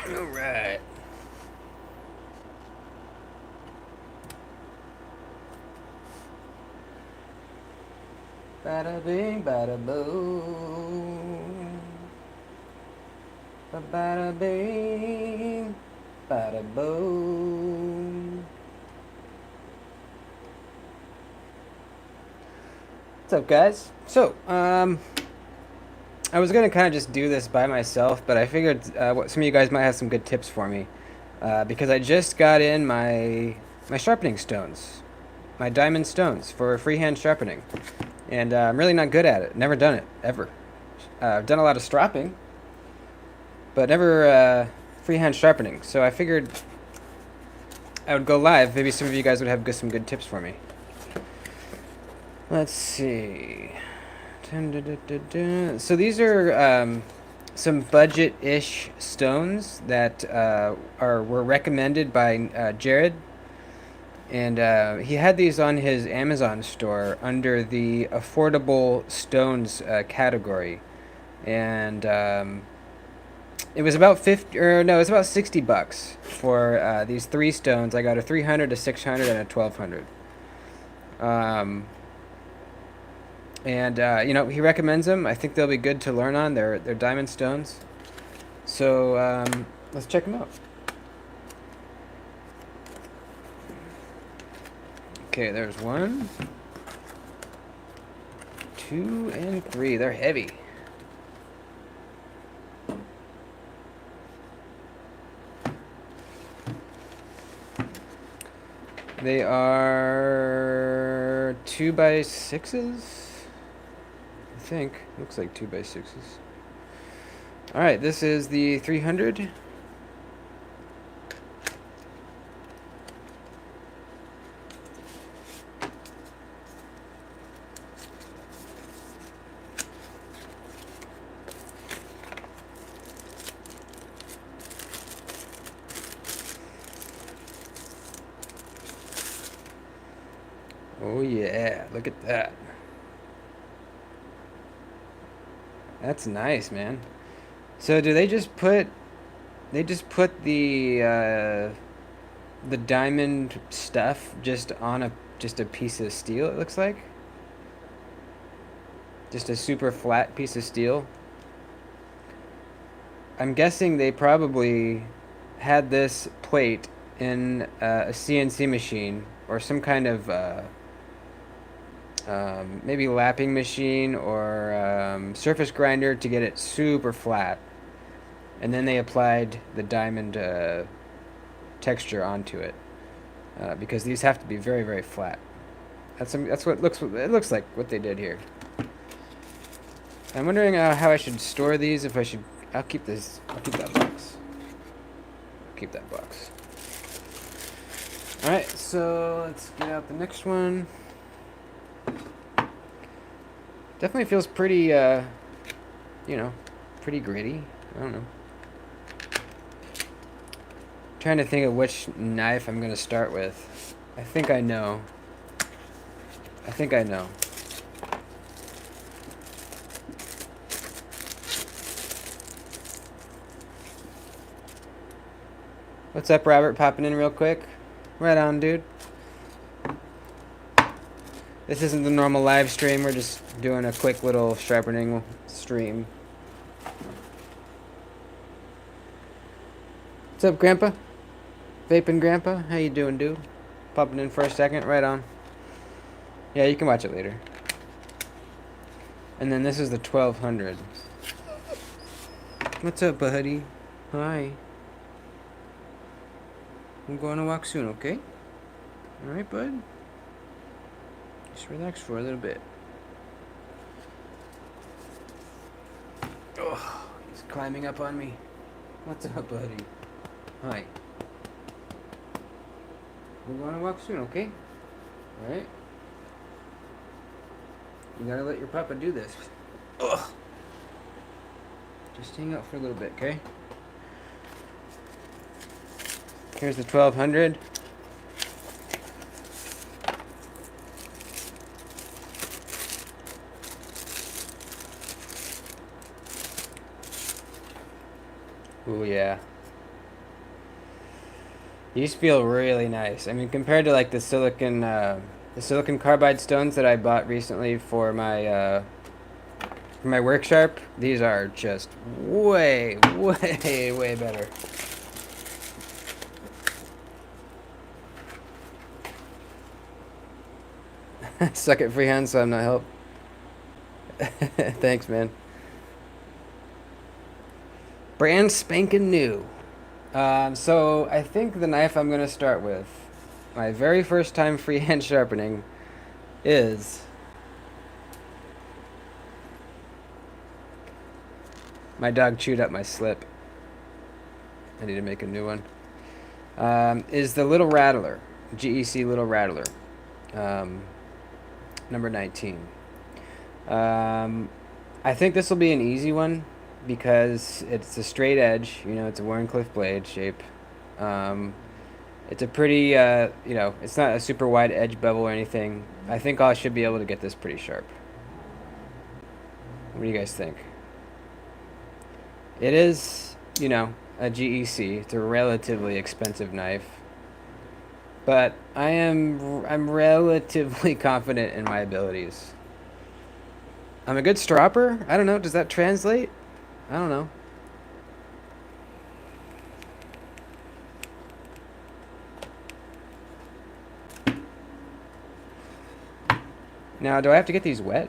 All right. Bada bing, bada boom. Bada bing, bada boom. What's up, guys? I was gonna kind of just do this by myself, but I figured some of you guys might have some good tips for me, because I just got in my sharpening stones, my diamond stones for freehand sharpening, and I'm really not good at it. Never done it ever. I've done a lot of stropping, but never freehand sharpening. So I figured I would go live. Maybe some of you guys would have some good tips for me. Let's see. So these are some budget-ish stones that were recommended by Jared, and he had these on his Amazon store under the affordable stones category, and it was about 50, or no, it was about $60 for these three stones. I got a 300, a 600, and a 1200. And you know, he recommends them. I think they'll be good to learn on. They're diamond stones. So let's check them out. Okay, there's 1, 2, and 3. They're heavy. They are 2x6s. I think. Looks like 2x6s. Alright, this is the 300. Oh yeah, look at that. That's nice, man. So do they just put the diamond stuff just on a piece of steel, it looks like? Just a super flat piece of steel. I'm guessing they probably had this plate in a CNC machine or some kind of maybe lapping machine or surface grinder to get it super flat, and then they applied the diamond texture onto it, because these have to be very, very flat. That's what it looks like what they did here. I'm wondering how I should store these. If I should, I'll keep this. I'll keep that box. Keep that box. All right, so let's get out the next one. Definitely feels pretty, you know, pretty gritty. I don't know. Trying to think of which knife I'm gonna start with. I think I know. I think I know. What's up, Robert? Popping in real quick. Right on, dude. This isn't the normal live stream. We're just doing a quick little sharpening stream. What's up, Grandpa? Vaping Grandpa? How you doing, dude? Popping in for a second. Right on. Yeah, you can watch it later. And then this is the 1200. What's up, buddy? Hi. I'm going to walk soon, okay? Alright, bud? Just relax for a little bit. Oh, he's climbing up on me. What's up, buddy? Hi. We're going to walk soon, okay? Alright? You gotta let your papa do this. Ugh. Just hang out for a little bit, okay? Here's the 1200. Oh yeah. These feel really nice. I mean, compared to like the silicon carbide stones that I bought recently for my work sharp, these are just way, way, way better. Suck at freehand, so I'm not help. Thanks, man. Brand spanking new. So I think the knife I'm gonna start with, my very first time freehand sharpening, is my dog chewed up my slip. I need to make a new one. Is the Little Rattler, GEC Little Rattler, um, number 19. I think this will be an easy one because it's a straight edge. You know, it's a Warncliffe blade shape. Um, it's a pretty, it's not a super wide edge bevel or anything. I think I should be able to get this pretty sharp. What do you guys think? It is, a GEC. It's a relatively expensive knife. But I'm relatively confident in my abilities. I'm a good stropper? I don't know. Does that translate? I don't know. Now, do I have to get these wet?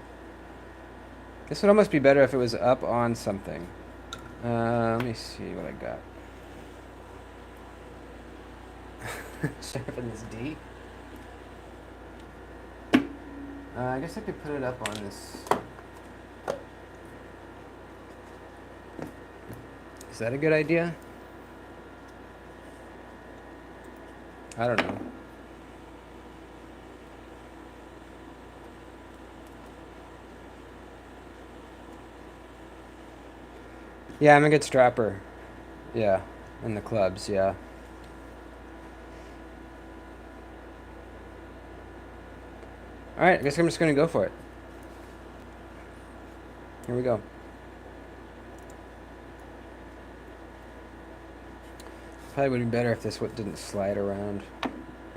This would almost be better if it was up on something. Let me see what I got. Sharpen this D. I guess I could put it up on this. Is that a good idea? I don't know. Yeah, I'm a good strapper. Yeah, in the clubs, yeah. Alright, I guess I'm just gonna go for it. Here we go. Probably would be better if this didn't slide around.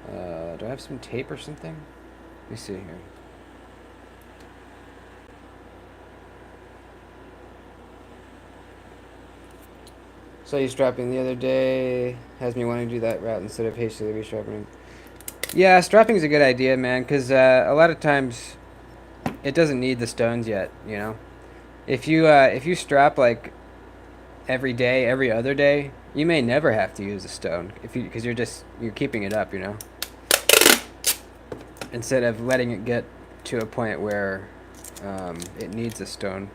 Do I have some tape or something? Let me see here. Saw you strapping the other day. Has me wanting to do that route instead of hastily resharpening. Yeah, strapping's a good idea, man, because a lot of times it doesn't need the stones yet, you know? If you strap like every day, every other day, you may never have to use a stone because you're keeping it up, you know? Instead of letting it get to a point where it needs a stone.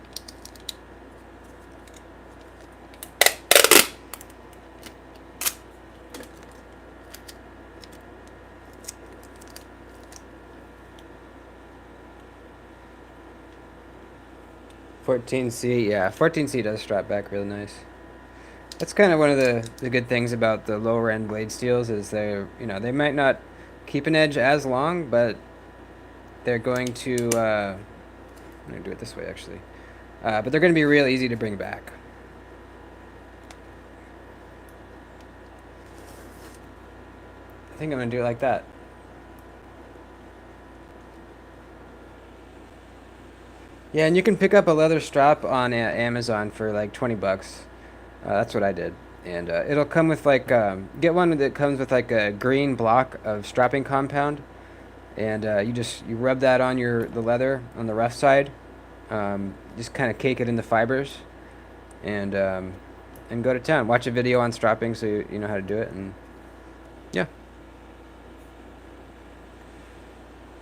.14C, yeah, 14C does strap back really nice. That's kind of one of the good things about the lower end blade steels is they might not keep an edge as long, but they're going to, I'm going to do it this way actually, but they're going to be real easy to bring back. I think I'm going to do it like that. Yeah, and you can pick up a leather strap on Amazon for like 20 bucks. That's what I did. And it'll come with like, get one that comes with like a green block of strapping compound. And you rub that on the leather on the rough side. Just kind of cake it in the fibers. And go to town. Watch a video on strapping so you know how to do it. And yeah.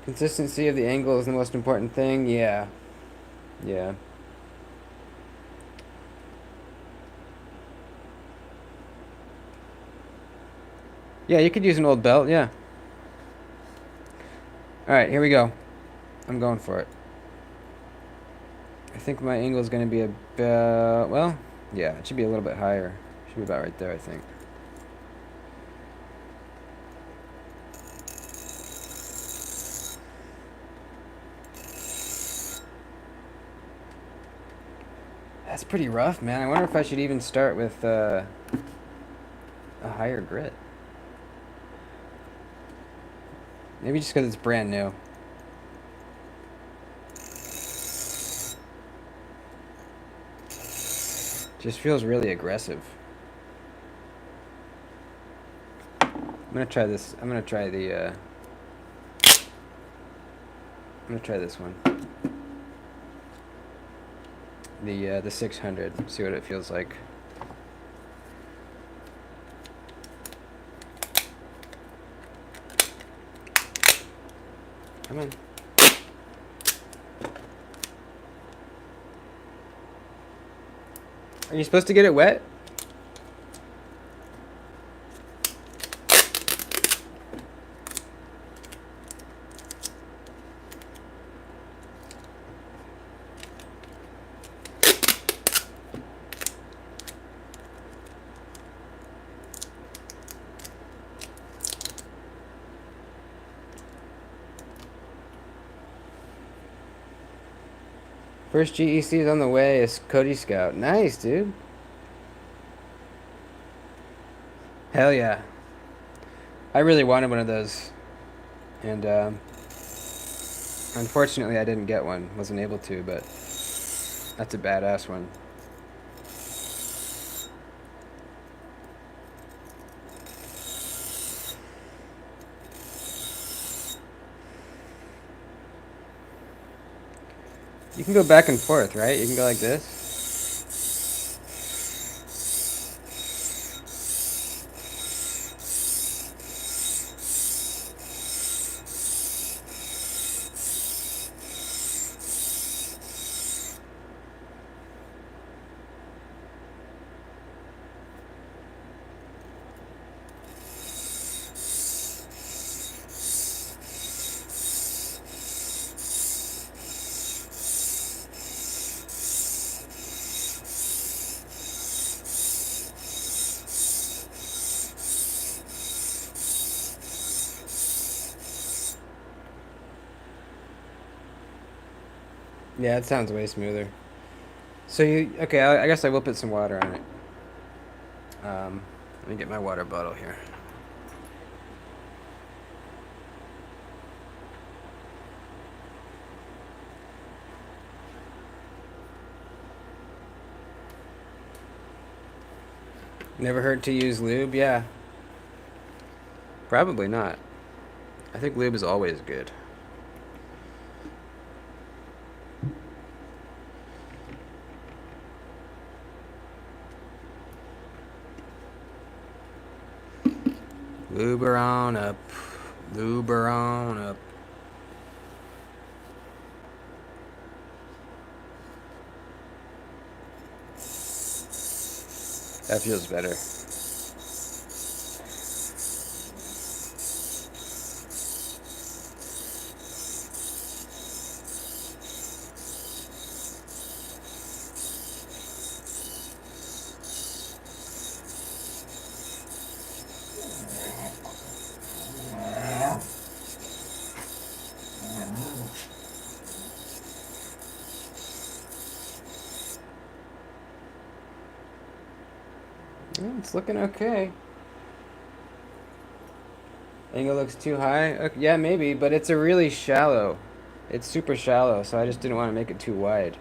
Consistency of the angle is the most important thing. Yeah. Yeah. Yeah, you could use an old belt, yeah. Alright, here we go. I'm going for it. I think my angle is going to be about, well, yeah, it should be a little bit higher. Should be about right there, I think. That's pretty rough, man. I wonder if I should even start with a higher grit. Maybe just because it's brand new. Just feels really aggressive. I'm gonna try this. I'm gonna try the. I'm gonna try this one. The 600. See what it feels like. Come on. Are you supposed to get it wet? First GEC is on the way. It's Cody Scout. Nice, dude. Hell yeah. I really wanted one of those. And unfortunately I didn't get one. Wasn't able to, but that's a badass one. You can go back and forth, right? You can go like this. Yeah, it sounds way smoother. So okay, I guess I will put some water on it. Let me get my water bottle here. Never hurt to use lube? Yeah. Probably not. I think lube is always good. Lube her on up. Lube her on up. That feels better. It's looking okay. Angle looks too high? Okay, yeah, maybe, but it's a really shallow. It's super shallow, so I just didn't want to make it too wide.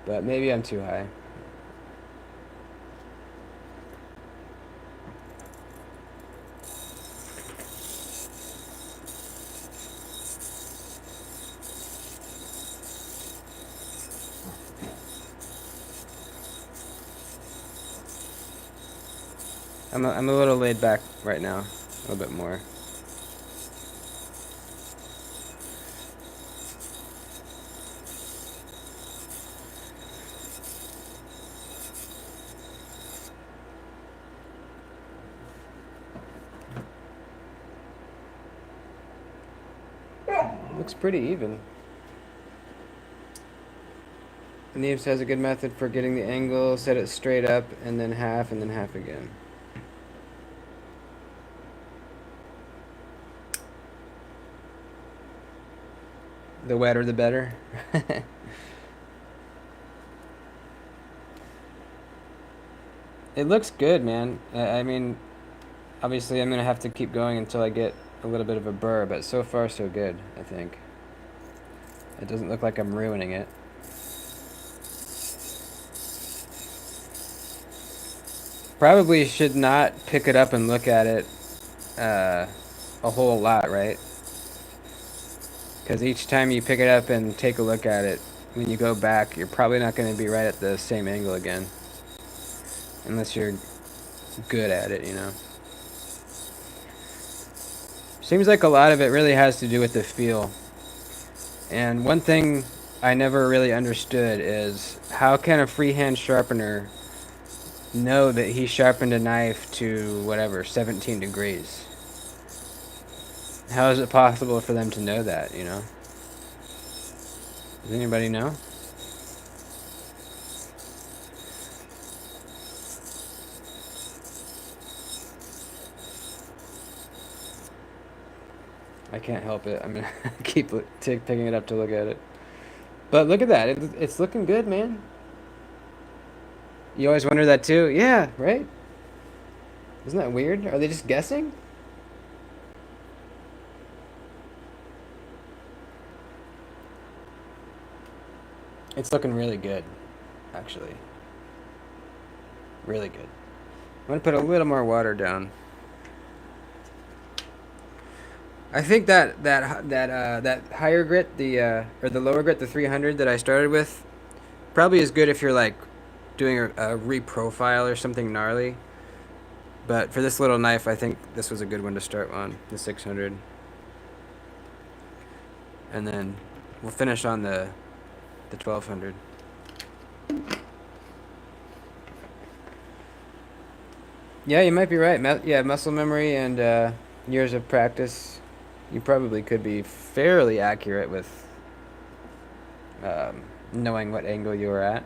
But maybe I'm too high. I'm a little laid back right now. A little bit more. Looks pretty even. Neves has a good method for getting the angle. Set it straight up and then half again. The wetter the better. It looks good, man. I mean, obviously I'm gonna have to keep going until I get a little bit of a burr, but so far so good, I think. It doesn't look like I'm ruining it. Probably should not pick it up and look at it a whole lot, right? Because each time you pick it up and take a look at it, when you go back, you're probably not going to be right at the same angle again. Unless you're good at it, you know. Seems like a lot of it really has to do with the feel. And one thing I never really understood is how can a freehand sharpener know that he sharpened a knife to whatever 17 degrees? How is it possible for them to know that, you know? Does anybody know? I can't help it. I'm gonna keep picking it up to look at it. But look at that. It's looking good, man. You always wonder that too? Yeah, right? Isn't that weird? Are they just guessing? It's looking really good, actually. Really good. I'm gonna put a little more water down. I think that higher grit, or the lower grit, the 300 that I started with, probably is good if you're like doing a reprofile or something gnarly. But for this little knife, I think this was a good one to start on, the 600. And then we'll finish on the 1200. Yeah, you might be right. Yeah, muscle memory and years of practice. You probably could be fairly accurate with knowing what angle you were at.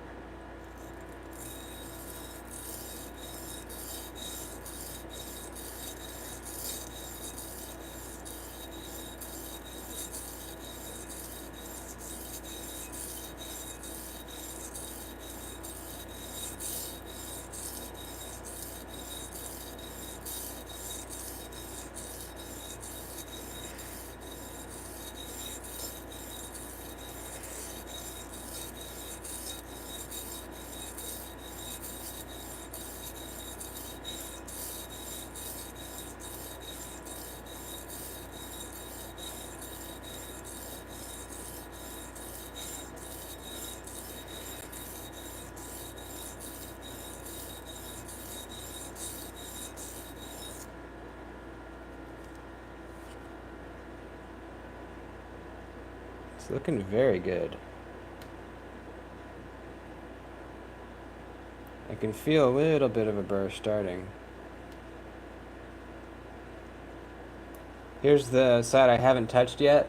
It's looking very good. I can feel a little bit of a burr starting. Here's the side I haven't touched yet.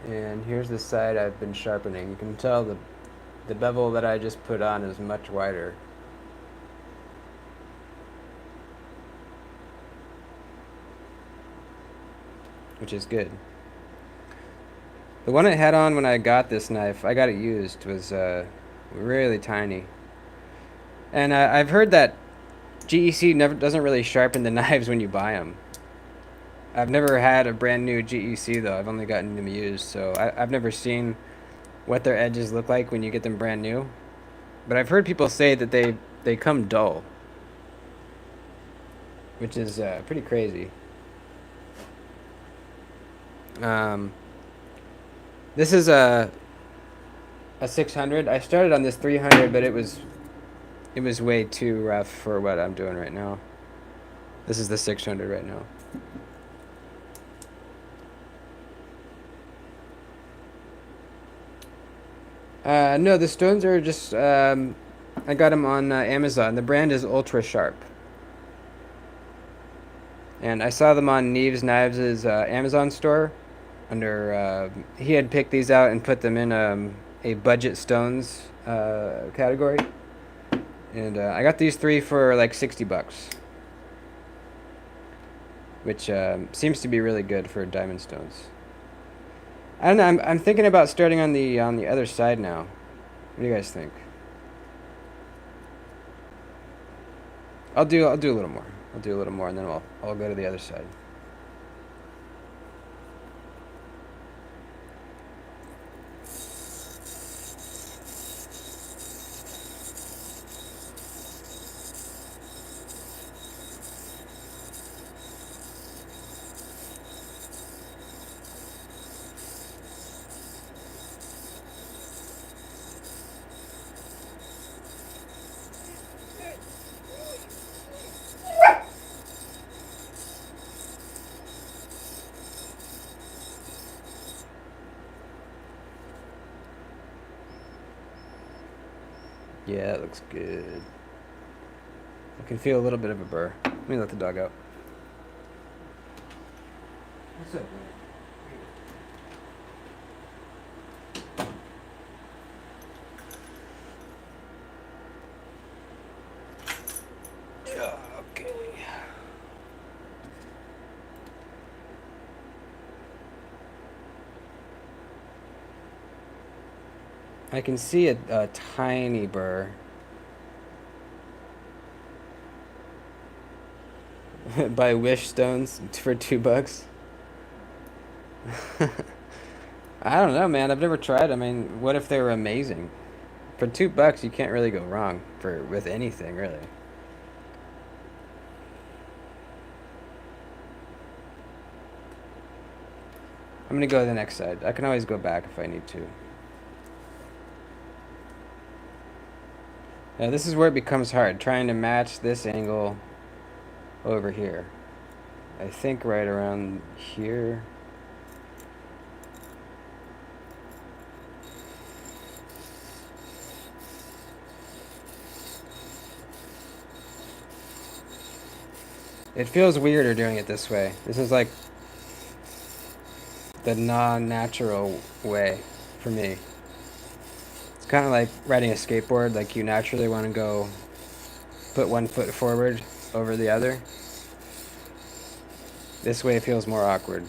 And here's the side I've been sharpening. You can tell the bevel that I just put on is much wider. Which is good. The one I had on when I got this knife, I got it used, was really tiny. And I've heard that GEC doesn't really sharpen the knives when you buy them. I've never had a brand new GEC though. I've only gotten them used, so I've never seen what their edges look like when you get them brand new. But I've heard people say that they come dull, which is pretty crazy. This is a 600. I started on this 300, but it was way too rough for what I'm doing right now. This is the 600 right now. No, the stones are just I got them on Amazon. The brand is Ultra Sharp. And I saw them on Neve's Knives' Amazon store. Under he had picked these out and put them in a budget stones category. And I got these 3 for like $60, which seems to be really good for diamond stones. I don't know. I'm thinking about starting on the other side now. What do you guys think? I'll do a little more. I'll do a little more, and then I'll go to the other side. Yeah, it looks good. I can feel a little bit of a burr. Let me let the dog out. What's up, man? Okay. I can see a tiny burr. Buy wish stones for $2. I don't know, man. I've never tried. I mean, what if they were amazing? For $2, you can't really go wrong with anything, really. I'm gonna go to the next side. I can always go back if I need to. Now this is where it becomes hard, trying to match this angle over here. I think right around here. It feels weirder doing it this way. This is like the non-natural way for me. It's kind of like riding a skateboard. Like you naturally want to go put one foot forward over the other. This way it feels more awkward.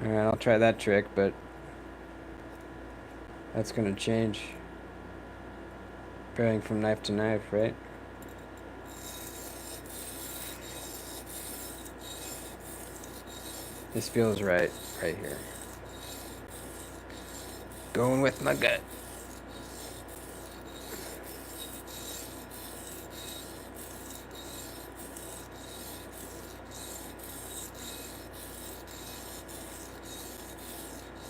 Alright, I'll try that trick, but that's gonna change. Going from knife to knife, right? This feels right here. Going with my gut.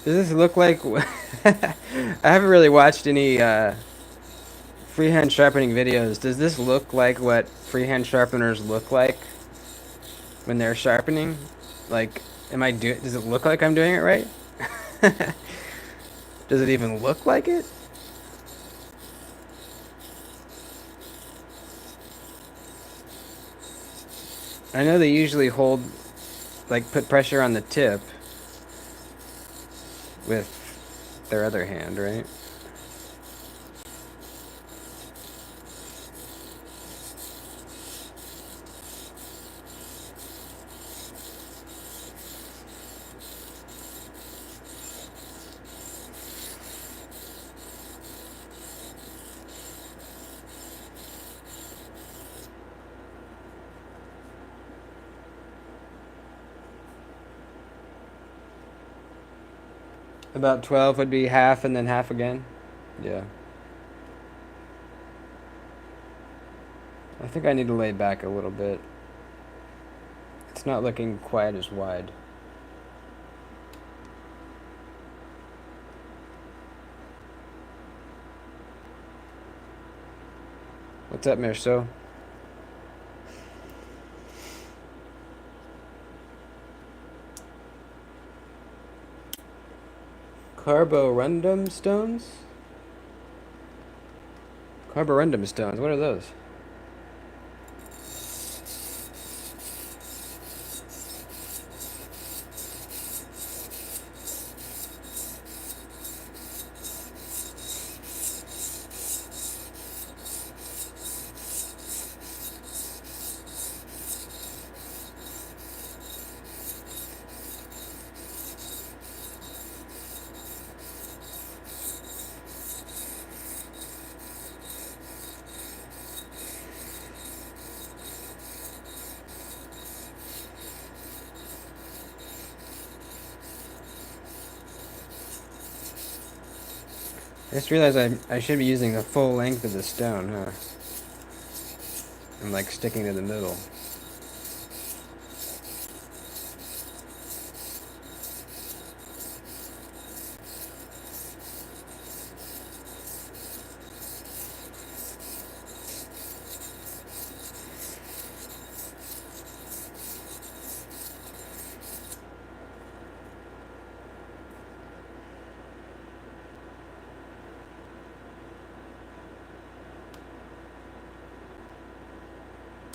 Does this look like... I haven't really watched any freehand sharpening videos. Does this look like what freehand sharpeners look like when they're sharpening? Like, does it look like I'm doing it right? Does it even look like it? I know they usually hold, like, put pressure on the tip with their other hand, right? About 12 would be half and then half again. Yeah. I think I need to lay back a little bit. It's not looking quite as wide. What's up, Mirso? Carborundum stones? Carborundum stones, what are those? I just realized I should be using the full length of the stone, huh? I'm like sticking to the middle.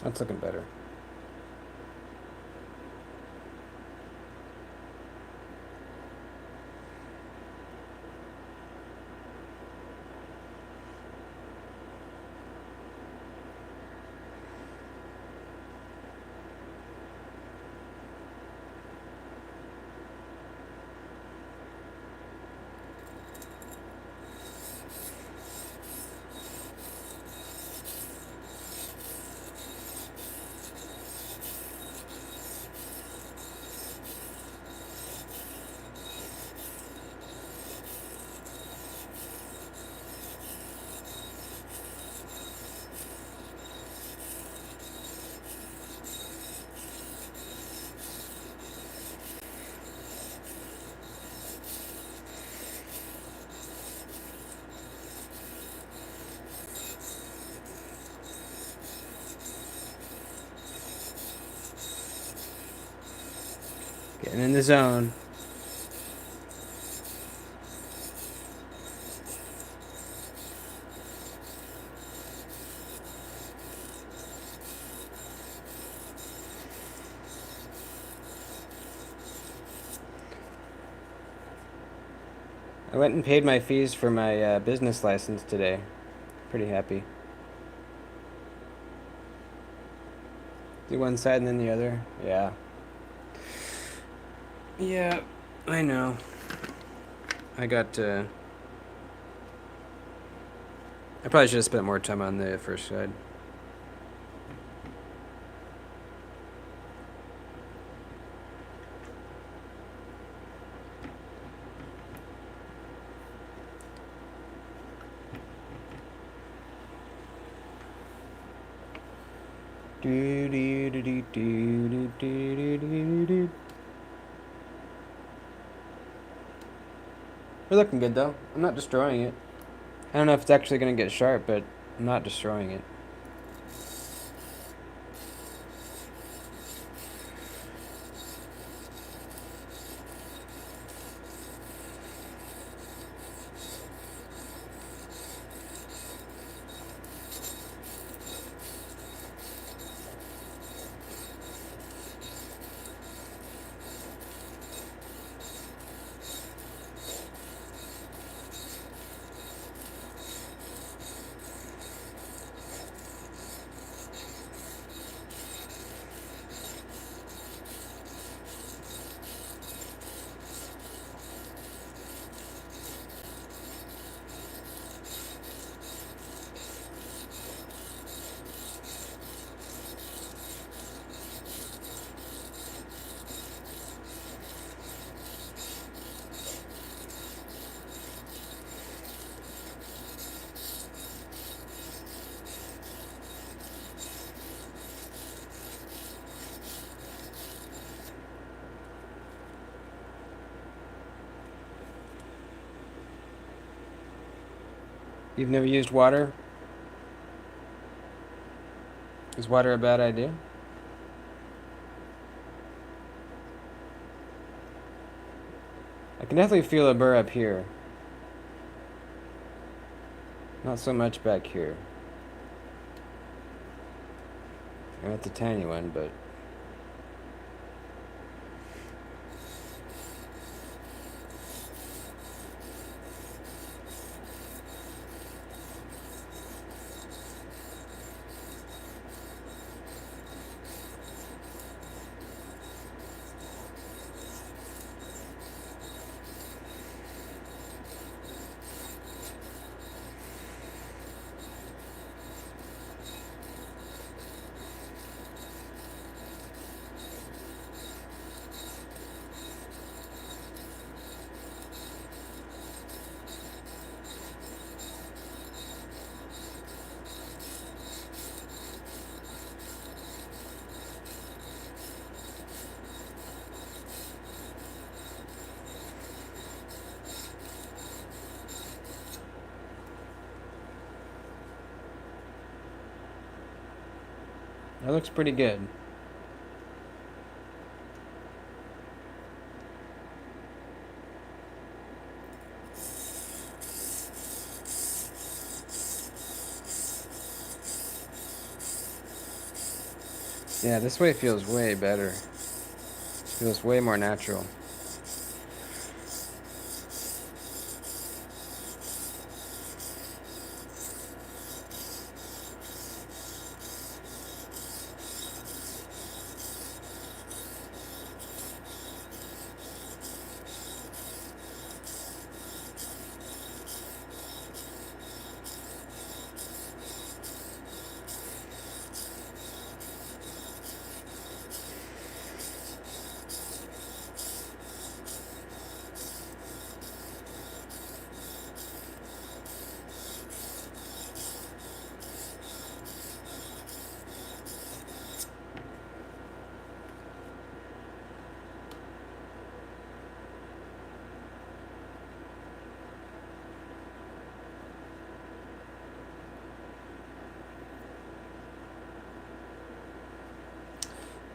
That's looking better. Getting in the zone. I went and paid my fees for my business license today. Pretty happy. Do one side and then the other. Yeah. Yeah, I know. I probably should have spent more time on the first side. We're looking good though. I'm not destroying it. I don't know if it's actually gonna get sharp, but I'm not destroying it. You've never used water? Is water a bad idea? can definitely feel a burr up here. Not so much back here. And it's a tiny one, but... That looks pretty good. Yeah, this way feels way better. Feels way more natural.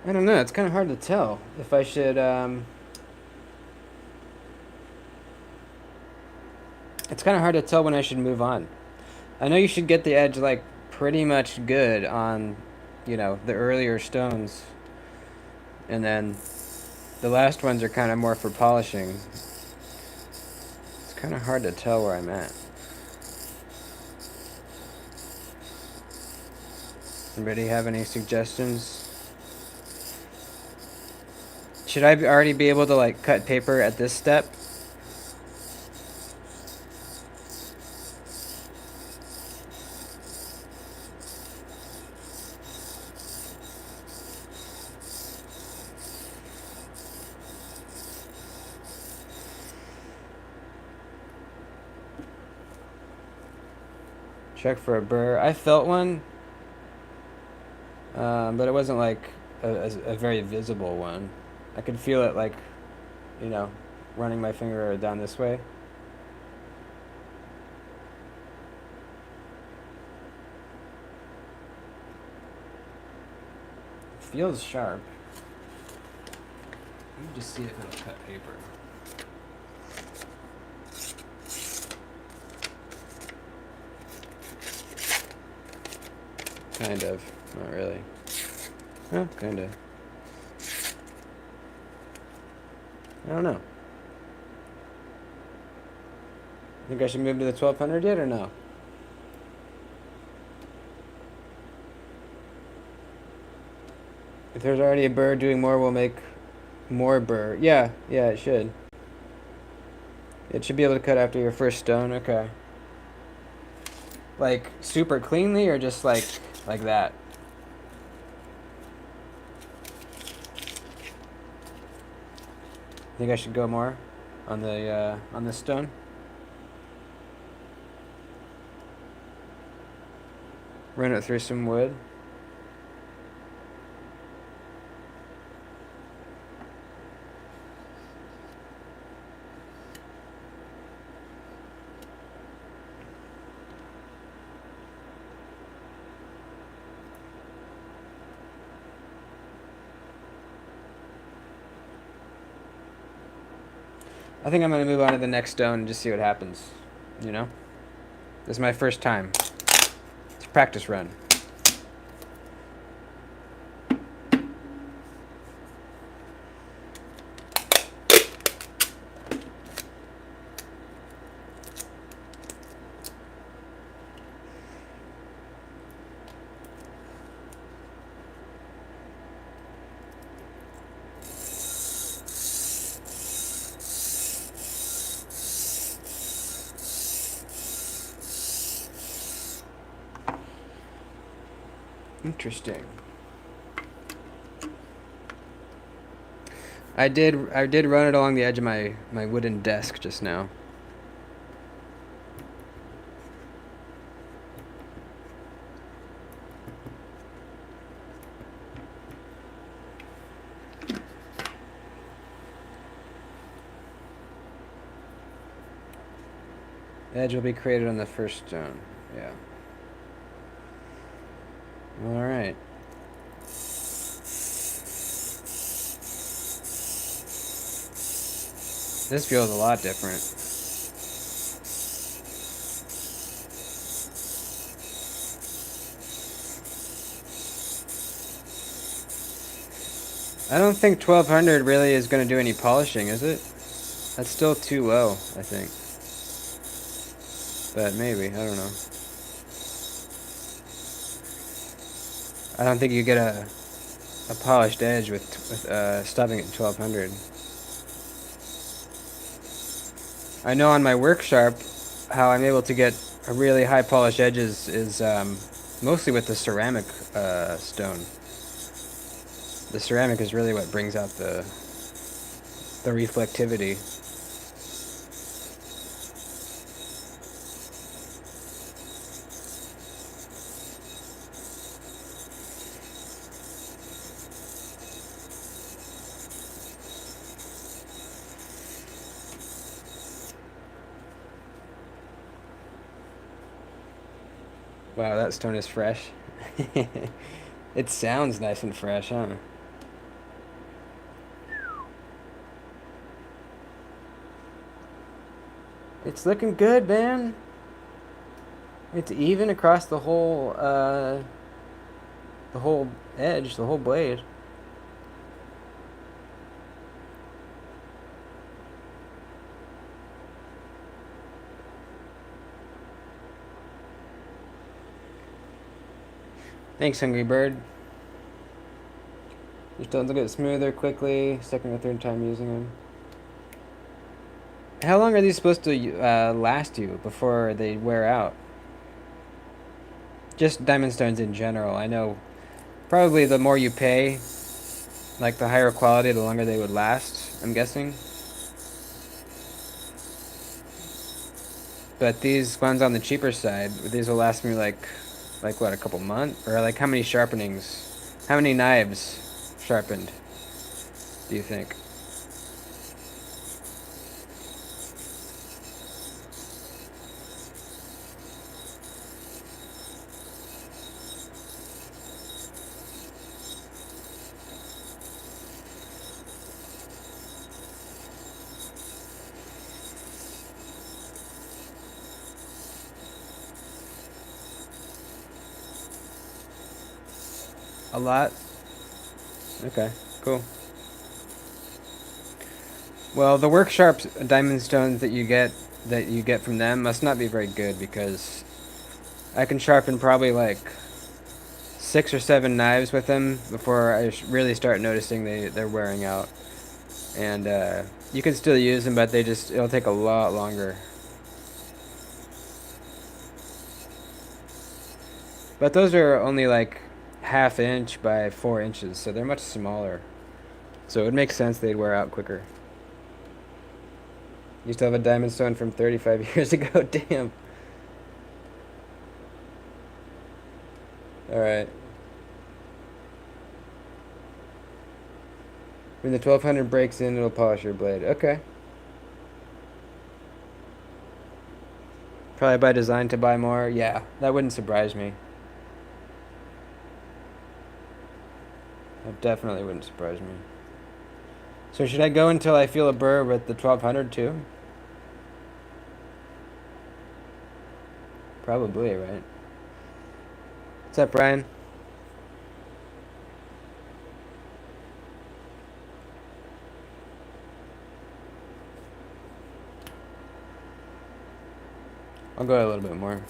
I don't know, it's kind of hard to tell if I should, it's kind of hard to tell when I should move on. I know you should get the edge, like, pretty much good on, you know, the earlier stones. And then the last ones are kind of more for polishing. It's kind of hard to tell where I'm at. Anybody have any suggestions? Should I already be able to, like, cut paper at this step? Check for a burr. I felt one, but it wasn't like a very visible one. I could feel it, like, you know, running my finger down this way. It feels sharp. Let me just see if it'll cut paper. Kind of. Not really. Oh, kind of. I don't know. Think I should move to the 1200 yet or no? If there's already a burr, doing more will make more burr. Yeah, it should. It should be able to cut after your first stone. Okay. Like super cleanly or just like that? Think I should go more on the stone? Run it through some wood. I think I'm gonna move on to the next stone and just see what happens. You know, this is my first time. It's a practice run. Interesting. I did run it along the edge of my wooden desk just now. Edge will be created on the first stone. Yeah. All right. This feels a lot different. I don't think 1200 really is going to do any polishing, is it? That's still too low, I think. But maybe, I don't know. I don't think you get a polished edge with stopping at 1200. I know on my work sharp, how I'm able to get a really high polished edges is mostly with the ceramic stone. The ceramic is really what brings out the reflectivity. Wow, that stone is fresh. It sounds nice and fresh, huh? It's looking good, man. It's even across the whole edge, the whole blade. Thanks, Hungry Bird. Your stones will get smoother quickly, second or third time using them. How long are these supposed to last you before they wear out? Just diamond stones in general. I know probably the more you pay, like the higher quality, the longer they would last, I'm guessing. But these ones on the cheaper side, these will last me like what, a couple months? Or like how many sharpenings, how many knives sharpened, do you think? A lot? Okay, cool. Well, the work sharp diamond stones that you get from them must not be very good, because I can sharpen probably like 6 or 7 knives with them before I really start noticing they're wearing out. And you can still use them, but it'll take a lot longer. But those are only like 1/2 inch by 4 inches, so they're much smaller. So it would make sense they'd wear out quicker. You still have a diamond stone from 35 years ago? Damn. Alright. When the 1200 breaks in, it'll polish your blade. Okay. Probably by design to buy more. Yeah, that wouldn't surprise me. That definitely wouldn't surprise me. So should I go until I feel a burr with the 1200 too? Probably, right? What's up, Brian? I'll go a little bit more.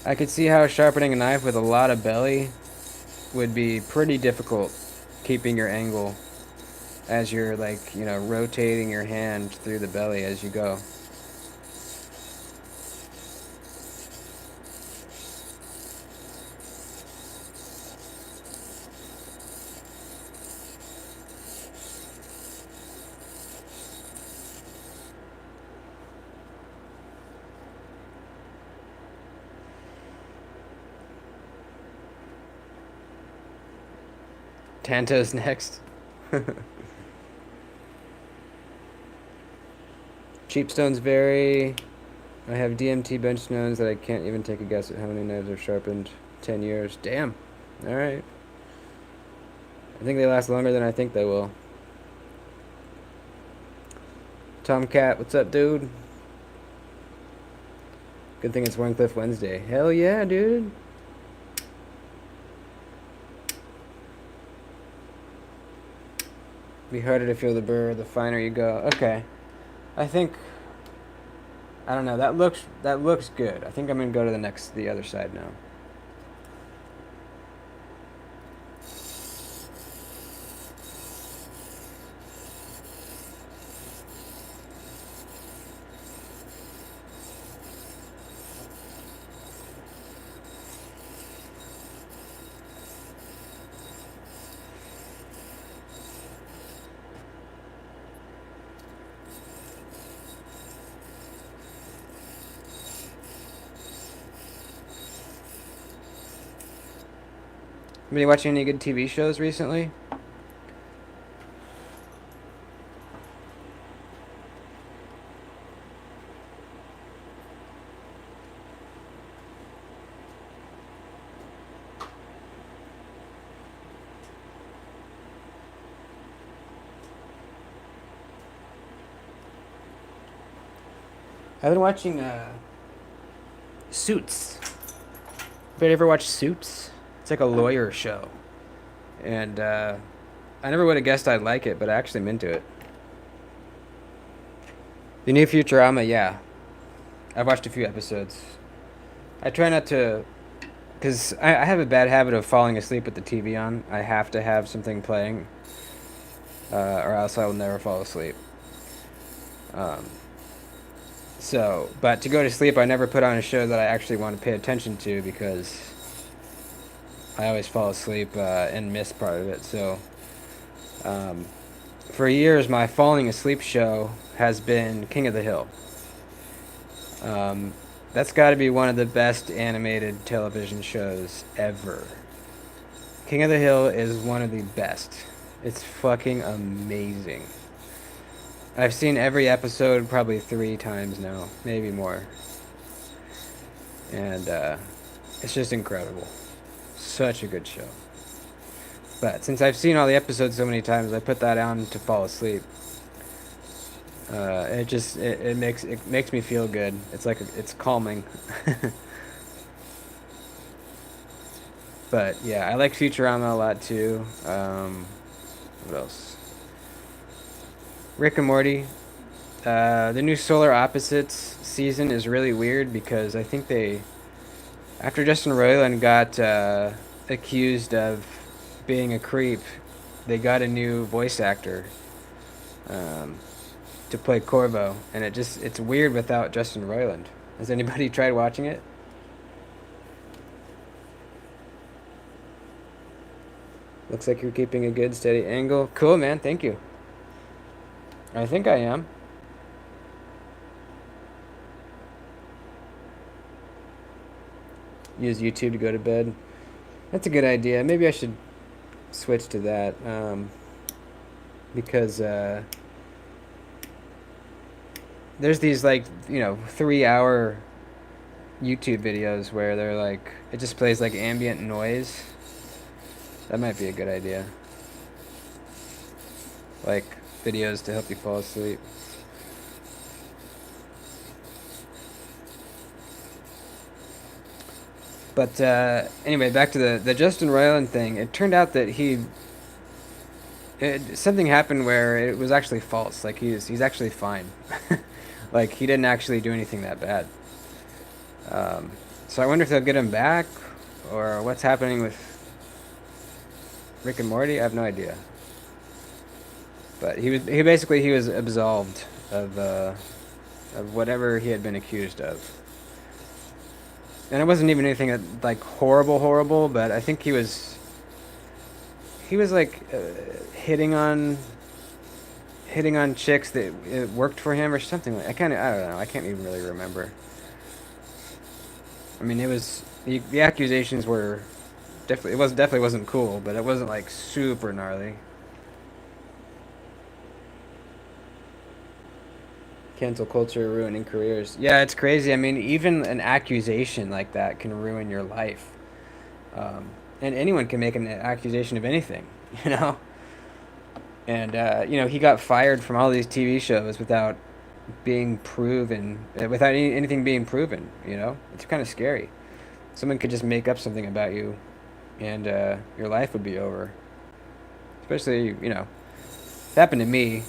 I could see how sharpening a knife with a lot of belly would be pretty difficult, keeping your angle as you're, like, you know, rotating your hand through the belly as you go. Tanto's next. Cheap stones vary. I have DMT bench stones that I can't even take a guess at how many knives are sharpened. 10 years. Damn. Alright. I think they last longer than I think they will. Tomcat, what's up, dude? Good thing it's Warncliffe Wednesday. Hell yeah, dude. Be harder to feel the burr the finer you go. Okay. I think, I don't know, that looks good. I think I'm gonna go to the other side now. Been watching any good TV shows recently? I've been watching Suits. Anybody ever watch Suits? It's like a lawyer show. And I never would have guessed I'd like it, but I actually am into it. The new Futurama, yeah. I've watched a few episodes. I try not to, because I have a bad habit of falling asleep with the TV on. I have to have something playing, or else I will never fall asleep. But to go to sleep, I never put on a show that I actually want to pay attention to because I always fall asleep and miss part of it. So, for years, my falling asleep show has been King of the Hill. That's got to be one of the best animated television shows ever. King of the Hill is one of the best. It's fucking amazing. I've seen every episode probably 3 times now, maybe more. And it's just incredible. Such a good show. But since I've seen all the episodes so many times, I put that on to fall asleep. It makes me feel good. It's like it's calming. But yeah, I like Futurama a lot too. What else? Rick and Morty. The new Solar Opposites season is really weird because I think after Justin Roiland got accused of being a creep, they got a new voice actor to play Corvo, and it's weird without Justin Roiland. Has anybody tried watching it? Looks like you're keeping a good steady angle. Cool, man. Thank you. I think I am. Use YouTube to go to bed. That's a good idea. Maybe I should switch to that. Because there's these, like, 3-hour YouTube videos where they're like, it just plays like ambient noise. That might be a good idea. Like videos to help you fall asleep. But anyway, back to the Justin Roiland thing. It turned out that something happened where it was actually false. Like he's actually fine. Like he didn't actually do anything that bad. So I wonder if they'll get him back, or what's happening with Rick and Morty. I have no idea. But he basically was absolved of whatever he had been accused of. And it wasn't even anything that, like, horrible, but I think he was like hitting on chicks that it worked for him or something. I don't know. I can't even really remember. I mean, it was the accusations were definitely wasn't cool, but it wasn't like super gnarly. Cancel culture ruining careers. Yeah, it's crazy. I mean, even an accusation like that can ruin your life. And anyone can make an accusation of anything, you know? And, he got fired from all these TV shows without being proven, without anything being proven, you know? It's kind of scary. Someone could just make up something about you, and your life would be over. Especially, it happened to me.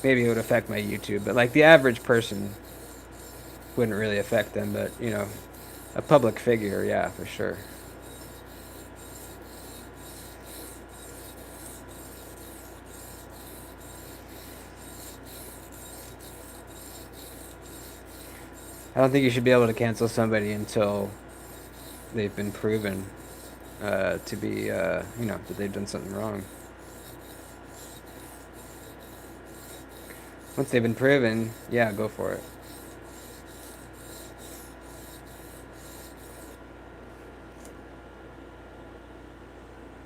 Maybe it would affect my YouTube, but like the average person wouldn't really affect them, but a public figure, yeah, for sure. I don't think you should be able to cancel somebody until they've been proven to be, that they've done something wrong. Once they've been proven, yeah, go for it.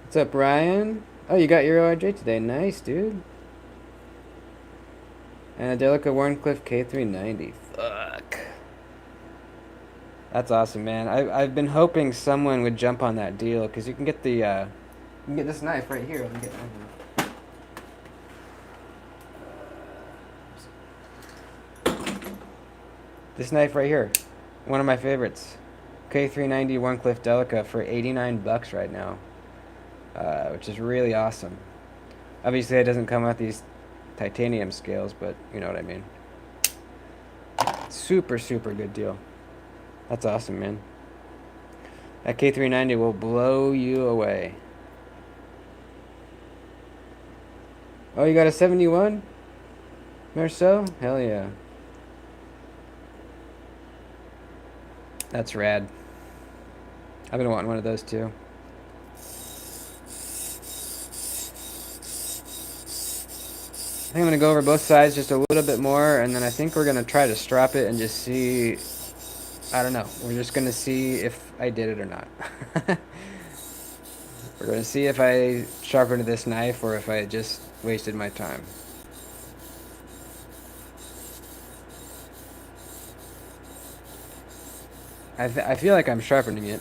What's up, Ryan? Oh, you got your ORJ today. Nice, dude. And Delica Warncliffe K390. Fuck. That's awesome, man. I've been hoping someone would jump on that deal, because you can get you can get this knife right here. Let me get this knife right here. One of my favorites. K390 Warncliffe Delica for $89 right now. Which is really awesome. Obviously, it doesn't come with these titanium scales, but you know what I mean. Super, super good deal. That's awesome, man. That K390 will blow you away. Oh, you got a 71? Marceau? Hell yeah. That's rad. I've been wanting one of those too. I think I'm going to go over both sides just a little bit more, and then I think we're going to try to strap it and just see. I don't know. We're just going to see if I did it or not. We're going to see if I sharpened this knife or if I just wasted my time. I feel like I'm sharpening it.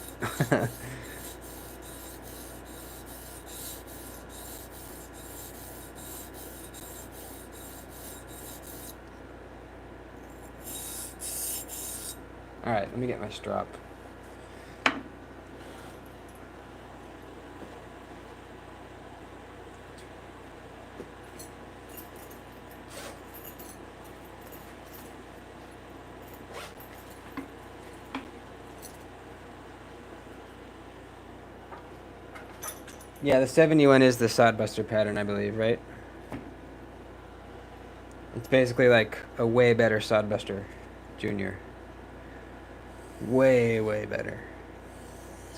Alright, let me get my strap. Yeah, the 71 is the sodbuster pattern, I believe, right? It's basically like a way better sodbuster junior. Way, way better.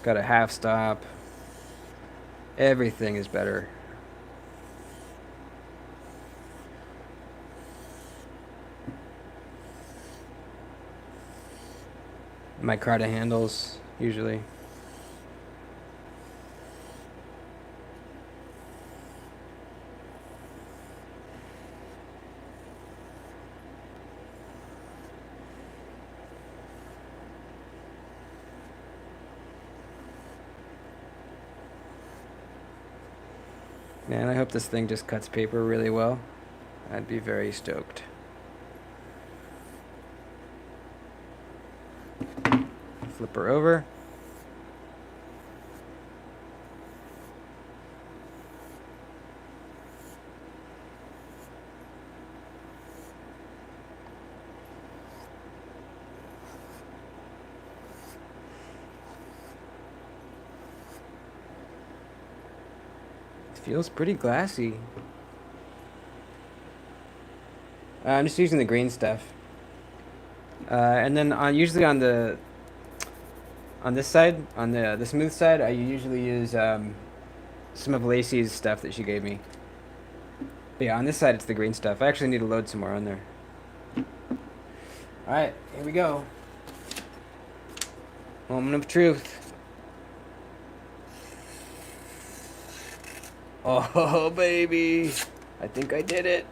It's got a half stop. Everything is better. Micarta handles, usually. Man, I hope this thing just cuts paper really well. I'd be very stoked. Flip her over. Feels pretty glassy. I'm just using the green stuff. And then usually on this side, on the smooth side, I usually use some of Lacey's stuff that she gave me. But yeah, on this side it's the green stuff. I actually need to load some more on there. Alright, here we go. Moment of truth. Oh, baby. I think I did it.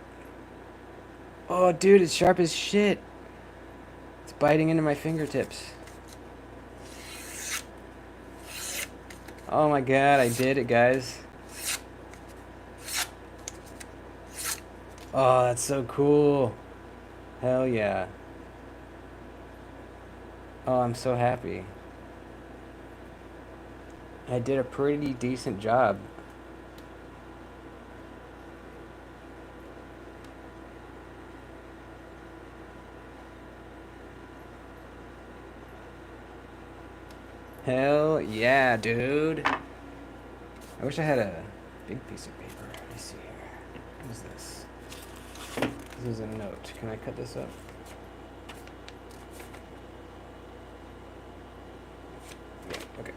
Oh, dude, it's sharp as shit. It's biting into my fingertips. Oh my god, I did it, guys. Oh, that's so cool. Hell yeah. Oh, I'm so happy. I did a pretty decent job. Hell yeah, dude. I wish I had a big piece of paper. Let me see here. What is this? This is a note. Can I cut this up? Yeah, okay.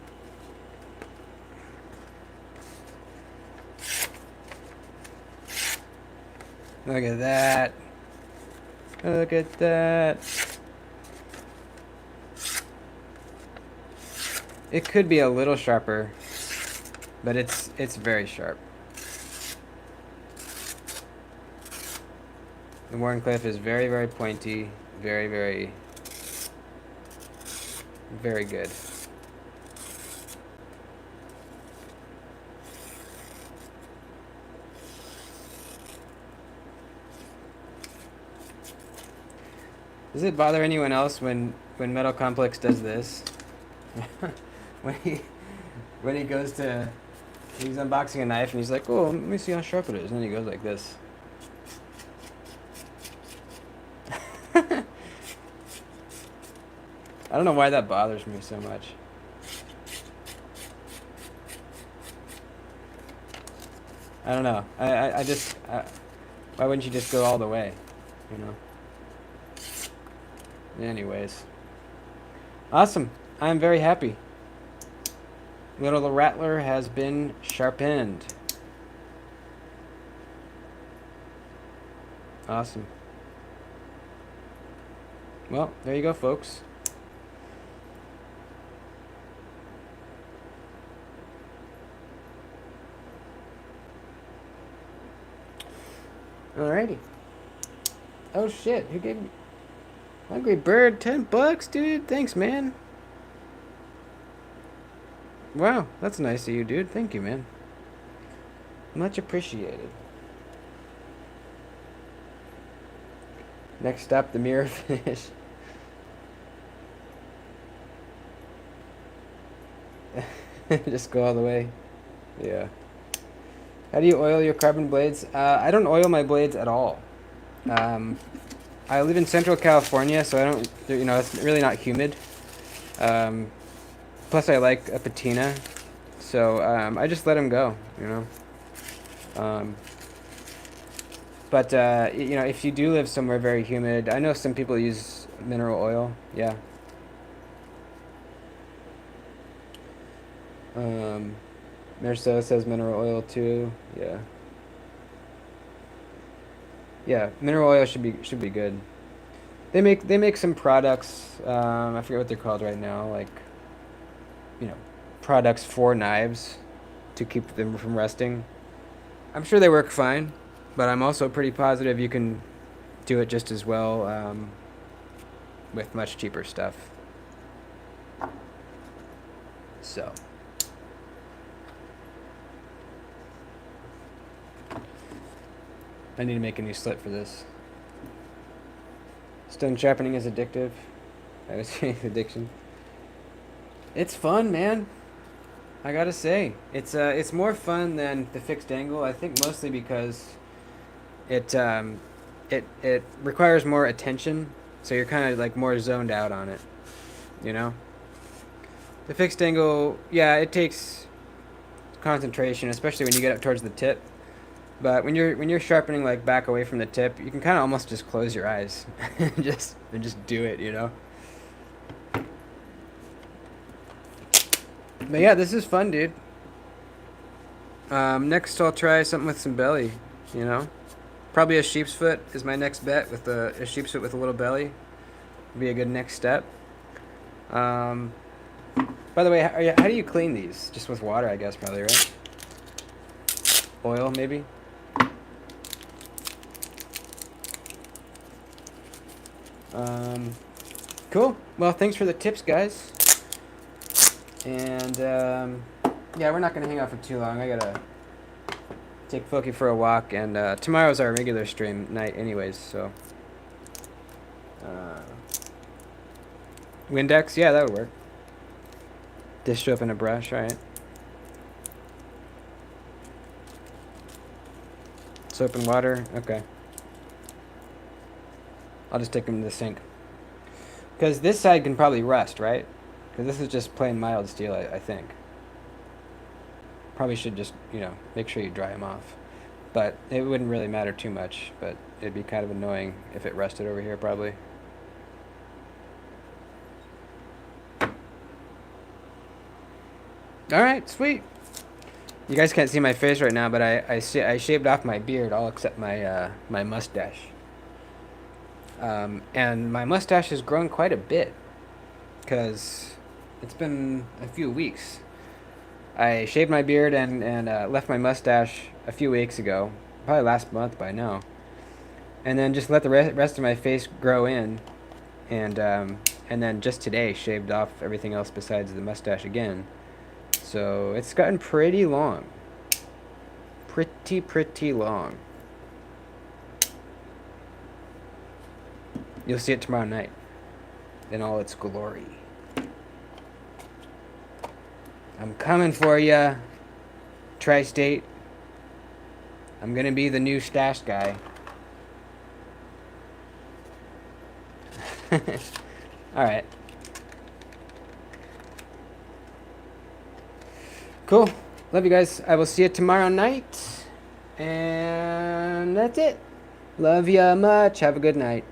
Look at that. Look at that. It could be a little sharper, but it's very sharp. The Warncliffe is very, very pointy, very, very, very good. Does it bother anyone else when Metal Complex does this? when he goes to, he's unboxing a knife and he's like, oh, let me see how sharp it is, and then he goes like this. I don't know why that bothers me so much. I don't know. I just, why wouldn't you just go all the way, you know? Anyways. Awesome. I'm very happy. Little Rattler has been sharpened. Awesome. Well, there you go, folks. Alrighty. Oh shit, who gave me... Hungry Bird, $10, dude. Thanks, man. Wow, that's nice of you, dude. Thank you, man. Much appreciated. Next up, the mirror finish. Just go all the way. Yeah. How do you oil your carbon blades? I don't oil my blades at all. I live in Central California, so I don't, you know, it's really not humid. Plus, I like a patina, so I just let them go, you know. But you know, if you do live somewhere very humid, I know some people use mineral oil. Yeah. Um, Marcelo says mineral oil too. Yeah. Yeah, mineral oil should be good. They make some products. I forget what they're called right now. Like, you know, products for knives to keep them from rusting. I'm sure they work fine, but I'm also pretty positive you can do it just as well with much cheaper stuff. So, I need to make a new slit for this. Stone sharpening is addictive. I was saying addiction. It's fun, man. I gotta say, it's more fun than the fixed angle. I think mostly because it it requires more attention, so you're kind of like more zoned out on it. You know, the fixed angle, yeah, it takes concentration, especially when you get up towards the tip. But when you're sharpening like back away from the tip, you can kind of almost just close your eyes and just do it. You know. But yeah, this is fun, dude. Next, I'll try something with some belly. You know, probably a sheep's foot is my next bet with a sheep's foot with a little belly. Would be a good next step. Um, by the way, how do you clean these? Just with water, I guess, probably, right? Oil, maybe. Cool. Well, thanks for the tips, guys. And yeah, we're not gonna hang out for too long. I gotta take Foki for a walk, and tomorrow's our regular stream night, anyways. So, uh, Windex, yeah, that would work. Dish soap and a brush, all right. Soap and water, okay. I'll just take them to the sink. Because this side can probably rust, right? Because this is just plain mild steel, I think. Probably should just, make sure you dry them off. But it wouldn't really matter too much, but it'd be kind of annoying if it rusted over here, probably. Alright, sweet. You guys can't see my face right now, but I shaved off my beard, all except my mustache. And my mustache has grown quite a bit, because it's been a few weeks. I shaved my beard and left my mustache a few weeks ago, probably last month by now, and then just let the rest of my face grow in, and then just today shaved off everything else besides the mustache again. So it's gotten pretty long, pretty long. You'll see it tomorrow night in all its glory. I'm coming for ya, Tri-State. I'm gonna be the new stash guy. Alright. Cool. Love you guys. I will see you tomorrow night. And that's it. Love ya much. Have a good night.